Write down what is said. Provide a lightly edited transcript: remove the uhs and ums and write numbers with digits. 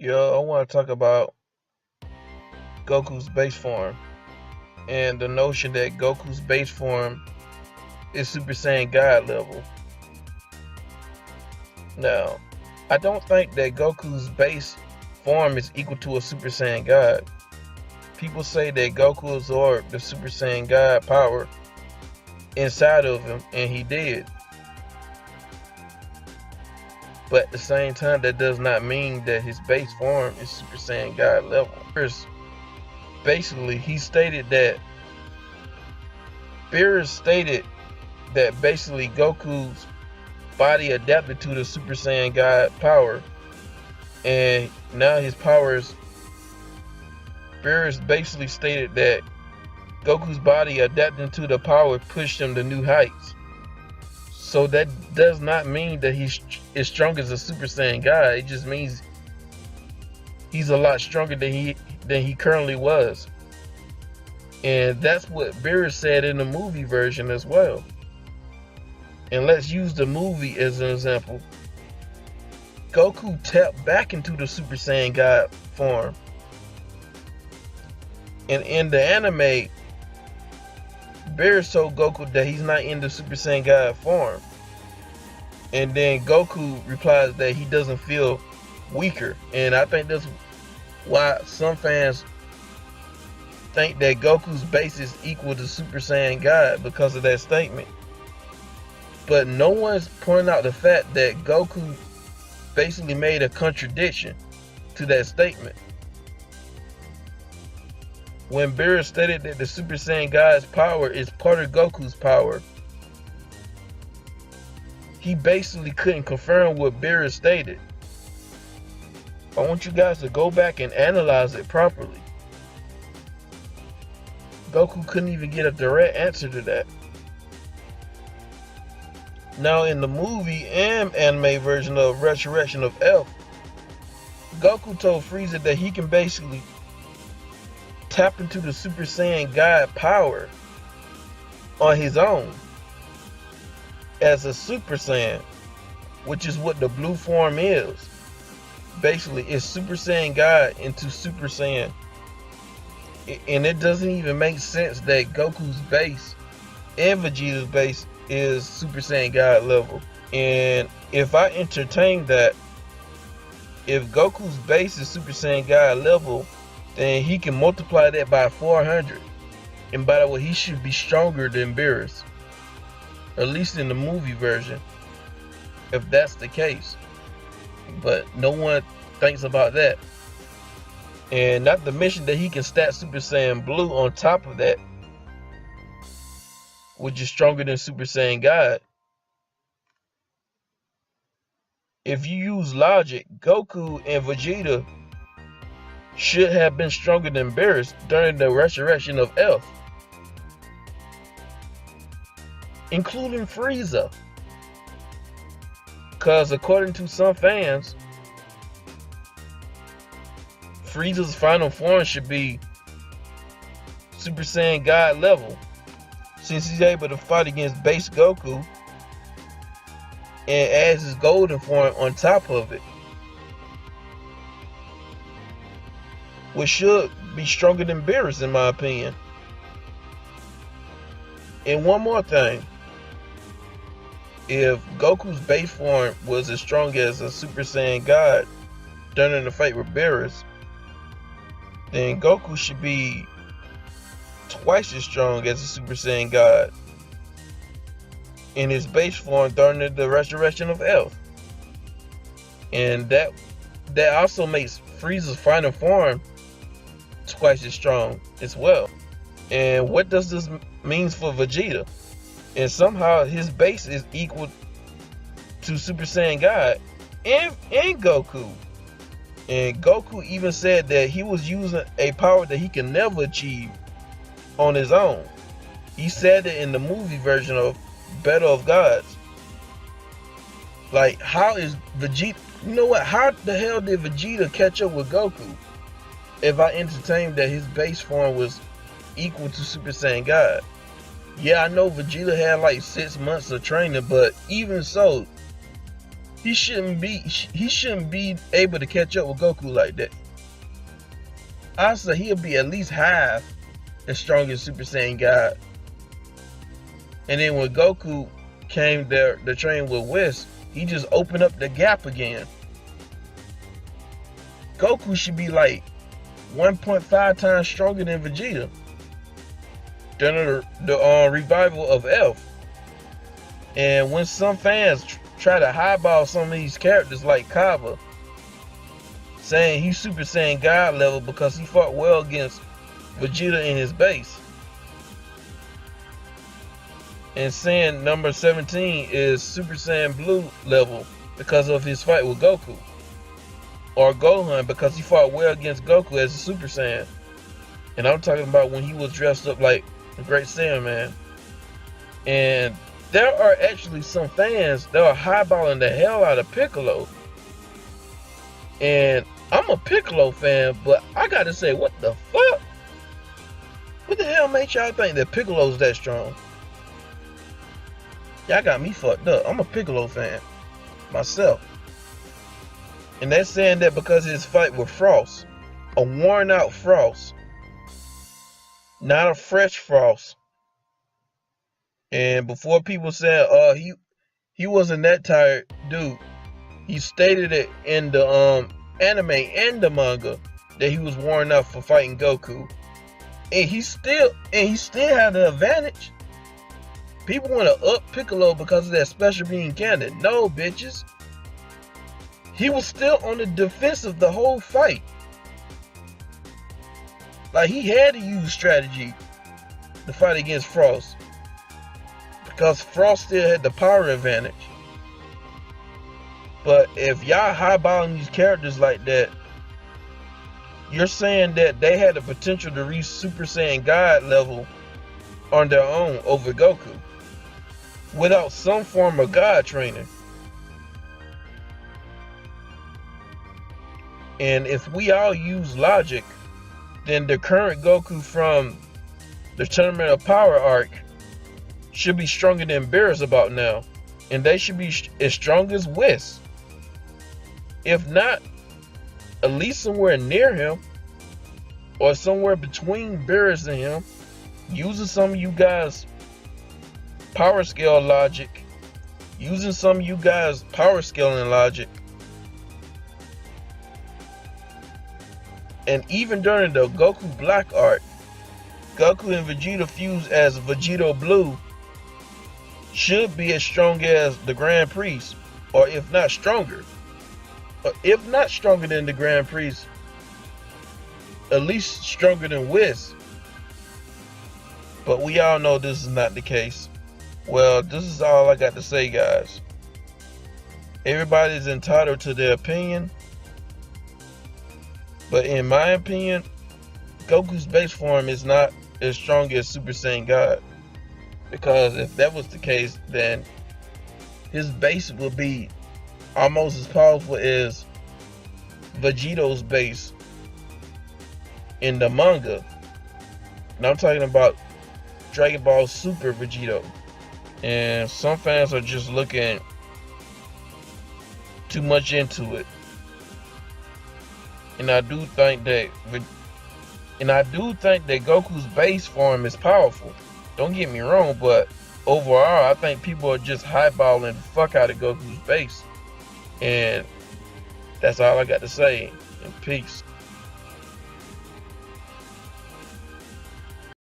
Yo, I want to talk about Goku's base form and the notion that Goku's base form is Super Saiyan God level. Now, I don't think that Goku's base form is equal to a Super Saiyan God. People say that Goku absorbed the Super Saiyan God power inside of him, and he did. But at the same time, that does not mean that his base form is Super Saiyan God level. First, basically, Beerus stated that basically Goku's body adapted to the Super Saiyan God power, and now his powers. Beerus basically stated that Goku's body adapting to the power pushed him to new heights. So that does not mean that he's as strong as a Super Saiyan God. It just means he's a lot stronger than he currently was. And that's what Beerus said in the movie version as well. And let's use the movie as an example. Goku tapped back into the Super Saiyan God form. And in the anime, Beerus told Goku that he's not in the Super Saiyan God form. And then Goku replies that he doesn't feel weaker. And I think that's why some fans think that Goku's base is equal to Super Saiyan God, because of that statement. But no one's pointing out the fact that Goku basically made a contradiction to that statement. When Beerus stated that the Super Saiyan God's power is part of Goku's power, he basically couldn't confirm what Beerus stated. I want you guys to go back and analyze it properly. Goku couldn't even get a direct answer to that. Now, in the movie and anime version of Resurrection of F, Goku told Frieza that he can basically tap into the Super Saiyan God power on his own as a Super Saiyan, which is what the blue form is. Basically, it's Super Saiyan God into Super Saiyan. And it doesn't even make sense that Goku's base and Vegeta's base is Super Saiyan God level. And if I entertain that, if Goku's base is Super Saiyan God level, then he can multiply that by 400. And by the way, he should be stronger than Beerus. At least in the movie version, if that's the case. But no one thinks about that. And not to mention that he can stack Super Saiyan Blue on top of that, which is stronger than Super Saiyan God. If you use logic, Goku and Vegeta should have been stronger than Beerus during the resurrection of F, including Frieza. Because according to some fans, Frieza's final form should be Super Saiyan God level, since he's able to fight against base Goku and adds his golden form on top of it, which should be stronger than Beerus in my opinion. And one more thing. If Goku's base form was as strong as a Super Saiyan God during the fight with Beerus, then Goku should be twice as strong as a Super Saiyan God in his base form during the resurrection of F. And that also makes Frieza's final form twice as strong as well. And what does this mean for Vegeta? And somehow his base is equal to Super Saiyan God and Goku. And Goku even said that he was using a power that he can never achieve on his own. He said it in the movie version of Battle of Gods. Like, how is Vegeta? You know what? How the hell did Vegeta catch up with Goku? If I entertained that his base form was equal to Super Saiyan God. Yeah, I know Vegeta had like 6 months of training, but even so, he shouldn't be able to catch up with Goku like that. I say he'll be at least half as strong as Super Saiyan God. And then when Goku came there to train with Whis, he just opened up the gap again. Goku should be like 1.5 times stronger than Vegeta during the revival of F. And when some fans try to highball some of these characters like Kaba, saying he's Super Saiyan God level because he fought well against Vegeta in his base, and saying number 17 is Super Saiyan Blue level because of his fight with Goku, or Gohan because he fought well against Goku as a Super Saiyan. And I'm talking about when he was dressed up like the Great Saiyan Man. And there are actually some fans that are highballing the hell out of Piccolo. And I'm a Piccolo fan, but I gotta say, what the fuck? What the hell made y'all think that Piccolo's that strong? Y'all got me fucked up. I'm a Piccolo fan myself. And they're saying that because of his fight with Frost, a worn out Frost, not a fresh Frost. And before people said, he wasn't that tired, dude, he stated it in the anime and the manga that he was worn out for fighting Goku. And he still had the advantage. People want to up Piccolo because of that special beam cannon. No, bitches. He was still on the defensive the whole fight. Like, he had to use strategy to fight against Frost, because Frost still had the power advantage. But if y'all highballing these characters like that, you're saying that they had the potential to reach Super Saiyan God level on their own over Goku without some form of God training. And if we all use logic, then the current Goku from the Tournament of Power arc should be stronger than Beerus about now. And they should be as strong as Whis. If not, at least somewhere near him, or somewhere between Beerus and him, using some of you guys' power scale logic, using some of you guys' power scaling logic. And even during the Goku Black arc, Goku and Vegeta fused as Vegito Blue should be as strong as the Grand Priest, or if not stronger. Or if not stronger than the Grand Priest, at least stronger than Whis. But we all know this is not the case. Well, this is all I got to say, guys. Everybody's entitled to their opinion. But in my opinion, Goku's base form is not as strong as Super Saiyan God. Because if that was the case, then his base would be almost as powerful as Vegito's base in the manga. And I'm talking about Dragon Ball Super Vegito. And some fans are just looking too much into it. And I do think that Goku's base form is powerful. Don't get me wrong, but overall, I think people are just highballing the fuck out of Goku's base. And that's all I got to say. And peace.